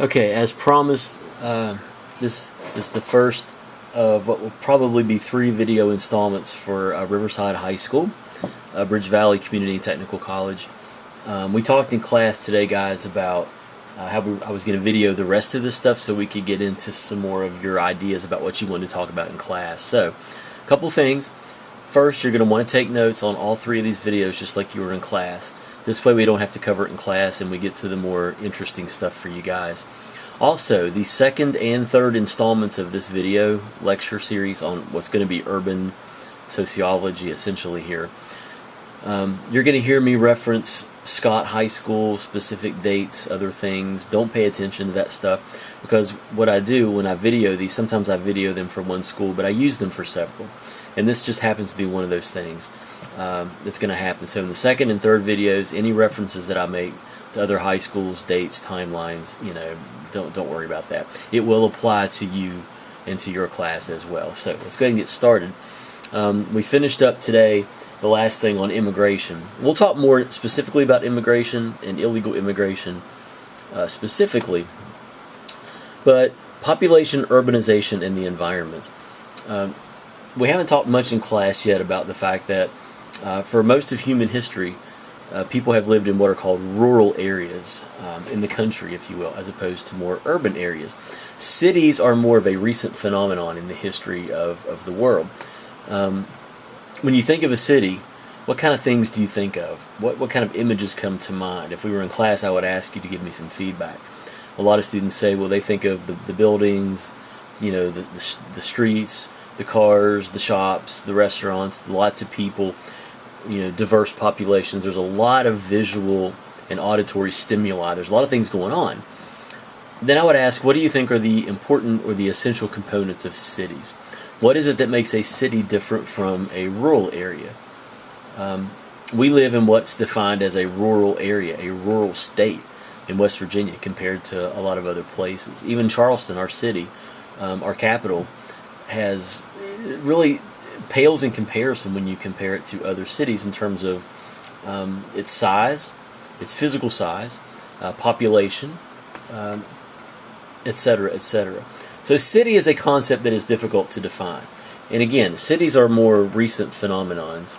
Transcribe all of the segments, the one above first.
Okay, as promised, this is the first of what will probably be 3 video installments for Riverside High School, Bridge Valley Community Technical College. We talked in class today, guys, about how I was going to video the rest of this stuff so we could get into some more of your ideas about what you want to talk about in class. So, a couple things. First, you're going to want to take notes on all 3 of these videos just like you were in class. This way we don't have to cover it in class and we get to the more interesting stuff for you guys. Also, the second and third installments of this video lecture series on what's going to be urban sociology essentially here. You're going to hear me reference Scott High School, specific dates, other things. Don't pay attention to that stuff because what I do when I video these, sometimes I video them for one school, but I use them for several. And this just happens to be one of those things that's going to happen. So in the second and third videos, any references that I make to other high schools, dates, timelines, you know, don't worry about that. It will apply to you and to your class as well. So let's go ahead and get started. We finished up today the last thing on immigration. We'll talk more specifically about immigration and illegal immigration specifically, but population, urbanization, and the environment. We haven't talked much in class yet about the fact that for most of human history, people have lived in what are called rural areas in the country, if you will, as opposed to more urban areas. Cities are more of a recent phenomenon in the history of the world. When you think of a city, what kind of things do you think of? What kind of images come to mind? If we were in class, I would ask you to give me some feedback. A lot of students say, well, they think of the buildings, you know, the streets, the cars, the shops, the restaurants, lots of people, you know, diverse populations. There's a lot of visual and auditory stimuli. There's a lot of things going on. Then I would ask, what do you think are the important or the essential components of cities? What is it that makes a city different from a rural area? We live in what's defined as a rural area, a rural state in West Virginia compared to a lot of other places. Even Charleston, our city, our capital, has really pales in comparison when you compare it to other cities in terms of its size, its physical size, population, etc., etc. So city is a concept that is difficult to define. And again, cities are more recent phenomenons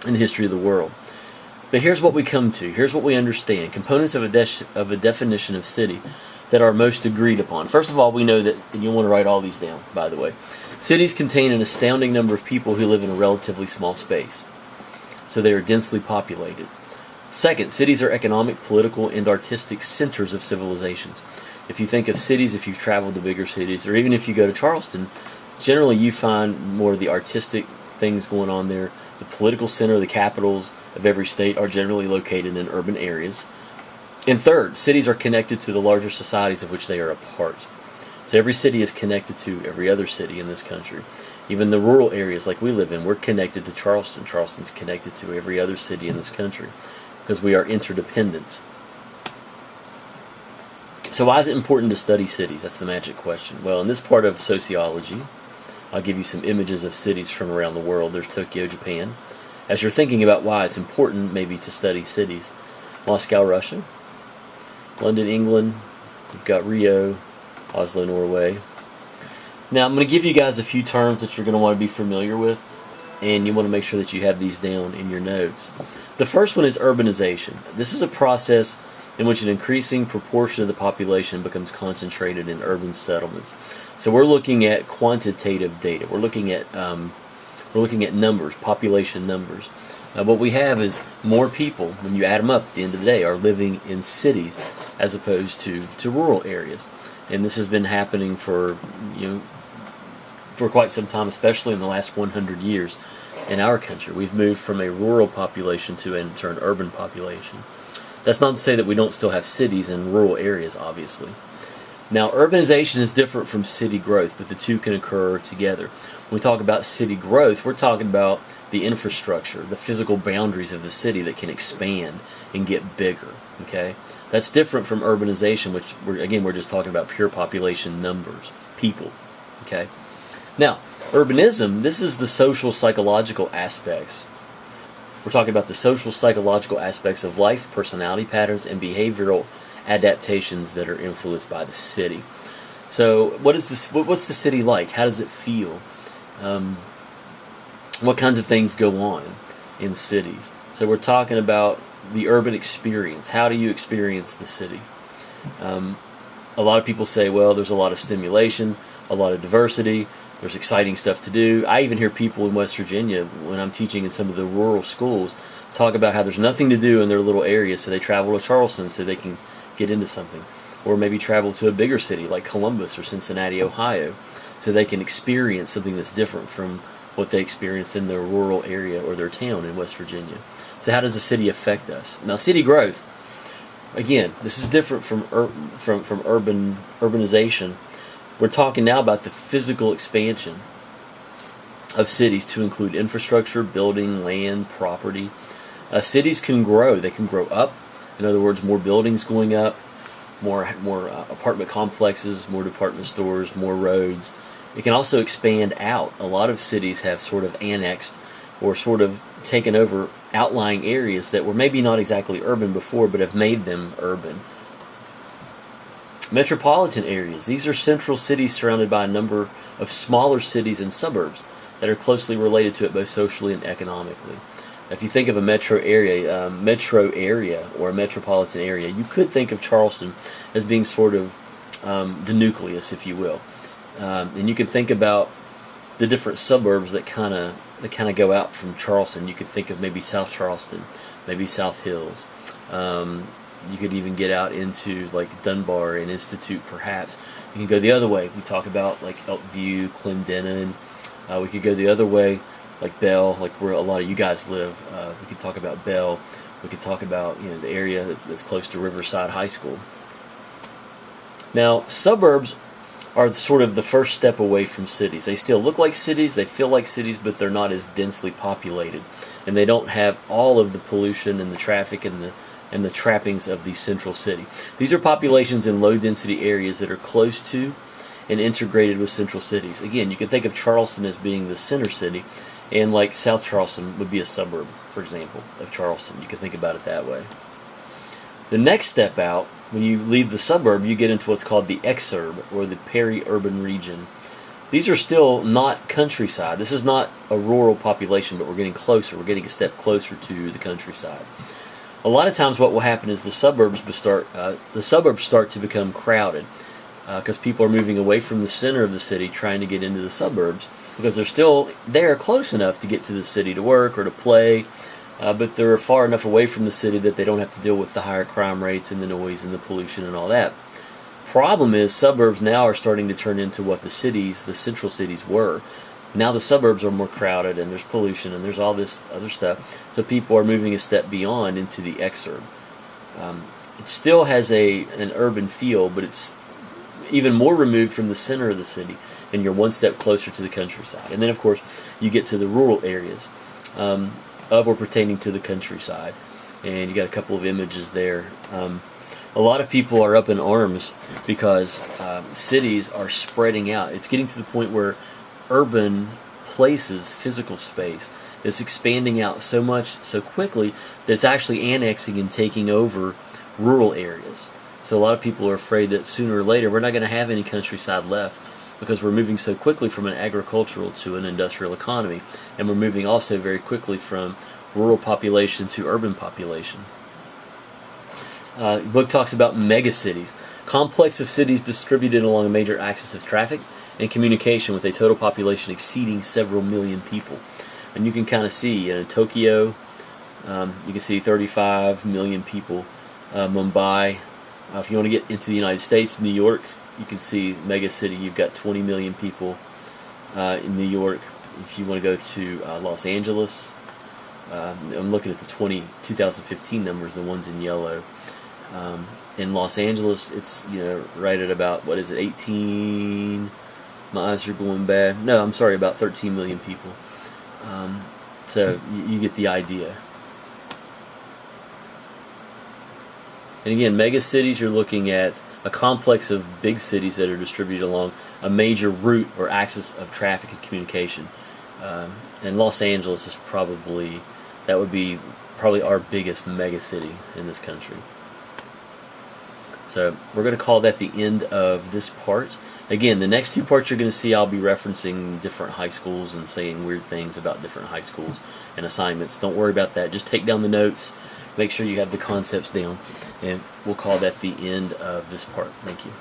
in the history of the world. But here's what we come to. Here's what we understand. Components of a definition of city that are most agreed upon. First of all, we know that, and you'll want to write all these down, by the way. Cities contain an astounding number of people who live in a relatively small space. So they are densely populated. Second, cities are economic, political, and artistic centers of civilizations. If you think of cities, if you've traveled to bigger cities, or even if you go to Charleston, generally you find more of the artistic things going on there. The political center, the capitals of every state are generally located in urban areas. And third, cities are connected to the larger societies of which they are a part. So every city is connected to every other city in this country. Even the rural areas like we live in, we're connected to Charleston. Charleston's connected to every other city in this country because we are interdependent. So why is it important to study cities? That's the magic question. Well, in this part of sociology, I'll give you some images of cities from around the world. There's Tokyo, Japan. As you're thinking about why it's important maybe to study cities, Moscow, Russia, London, England, you've got Rio, Oslo, Norway. Now I'm going to give you guys a few terms that you're going to want to be familiar with, and you want to make sure that you have these down in your notes. The first one is urbanization. This is a process in which an increasing proportion of the population becomes concentrated in urban settlements. So we're looking at quantitative data. We're looking at numbers, population numbers. What we have is more people, when you add them up at the end of the day, are living in cities as opposed to rural areas. And this has been happening for quite some time, especially in the last 100 years in our country. We've moved from a rural population to an urban population. That's not to say that we don't still have cities and rural areas, obviously. Now, urbanization is different from city growth, but the two can occur together. When we talk about city growth, we're talking about the infrastructure, the physical boundaries of the city that can expand and get bigger. Okay, that's different from urbanization, which we're just talking about pure population numbers, people. Okay, now urbanism, this is the social psychological aspects. We're talking about the social psychological aspects of life, personality patterns, and behavioral adaptations that are influenced by the city. So what's the city like? How does it feel? What kinds of things go on in cities? So we're talking about the urban experience. How do you experience the city? A lot of people say, well, there's a lot of stimulation, a lot of diversity, there's exciting stuff to do. I even hear people in West Virginia, when I'm teaching in some of the rural schools, talk about how there's nothing to do in their little area, so they travel to Charleston so they can get into something. Or maybe travel to a bigger city like Columbus or Cincinnati, Ohio, so they can experience something that's different from what they experience in their rural area or their town in West Virginia. So how does the city affect us? Now, city growth, again, this is different from urbanization. We're talking now about the physical expansion of cities to include infrastructure, building, land, property. Cities can grow. They can grow up. In other words, more buildings going up, more apartment complexes, more department stores, more roads. It can also expand out. A lot of cities have sort of annexed or sort of taken over outlying areas that were maybe not exactly urban before, but have made them urban. Metropolitan areas. These are central cities surrounded by a number of smaller cities and suburbs that are closely related to it both socially and economically. If you think of a metro area or a metropolitan area, you could think of Charleston as being sort of the nucleus, if you will. And you can think about the different suburbs that kind of go out from Charleston. You could think of maybe South Charleston, maybe South Hills. You could even get out into like Dunbar and Institute, perhaps. You can go the other way. We talk about like Elkview, Clendenin. We could go the other way, like Bell, like where a lot of you guys live. We could talk about Bell. We could talk about the area that's close to Riverside High School. Now, suburbs are sort of the first step away from cities. They still look like cities, they feel like cities, but they're not as densely populated, and they don't have all of the pollution and the traffic and the trappings of the central city. These are populations in low-density areas that are close to and integrated with central cities. Again, you can think of Charleston as being the center city, and like South Charleston would be a suburb, for example, of Charleston. You can think about it that way. The next step out, when you leave the suburb, you get into what's called the exurb, or the peri-urban region. These are still not countryside. This is not a rural population, but we're getting closer. We're getting a step closer to the countryside. A lot of times what will happen is the suburbs start to become crowded because people are moving away from the center of the city trying to get into the suburbs because they're still there close enough to get to the city to work or to play, but they're far enough away from the city that they don't have to deal with the higher crime rates and the noise and the pollution and all that. Problem is, suburbs now are starting to turn into what the central cities were. Now the suburbs are more crowded and there's pollution and there's all this other stuff, so people are moving a step beyond into the exurb. It still has an urban feel, but it's even more removed from the center of the city, and you're one step closer to the countryside. And then, of course, you get to the rural areas of or pertaining to the countryside, and you got a couple of images there. A lot of people are up in arms because cities are spreading out. It's getting to the point where urban places, physical space, is expanding out so much, so quickly, that it's actually annexing and taking over rural areas. So a lot of people are afraid that sooner or later we're not going to have any countryside left because we're moving so quickly from an agricultural to an industrial economy, and we're moving also very quickly from rural population to urban population. The book talks about megacities, complex of cities distributed along a major axis of traffic and communication with a total population exceeding several million people. And you can kind of see Tokyo, you can see 35 million people. Mumbai, if you want to get into the United States, New York, you can see mega city. You've got 20 million people in New York. If you want to go to Los Angeles, I'm looking at the 2015 numbers, the ones in yellow. In Los Angeles, it's right at about, what is it, 18? My eyes are going bad. No, I'm sorry, about 13 million people. So you get the idea. And again, mega cities, you're looking at a complex of big cities that are distributed along a major route or axis of traffic and communication. And Los Angeles is probably our biggest mega city in this country. So we're going to call that the end of this part. Again, the next two parts you're going to see, I'll be referencing different high schools and saying weird things about different high schools and assignments. Don't worry about that. Just take down the notes. Make sure you have the concepts down. And we'll call that the end of this part. Thank you.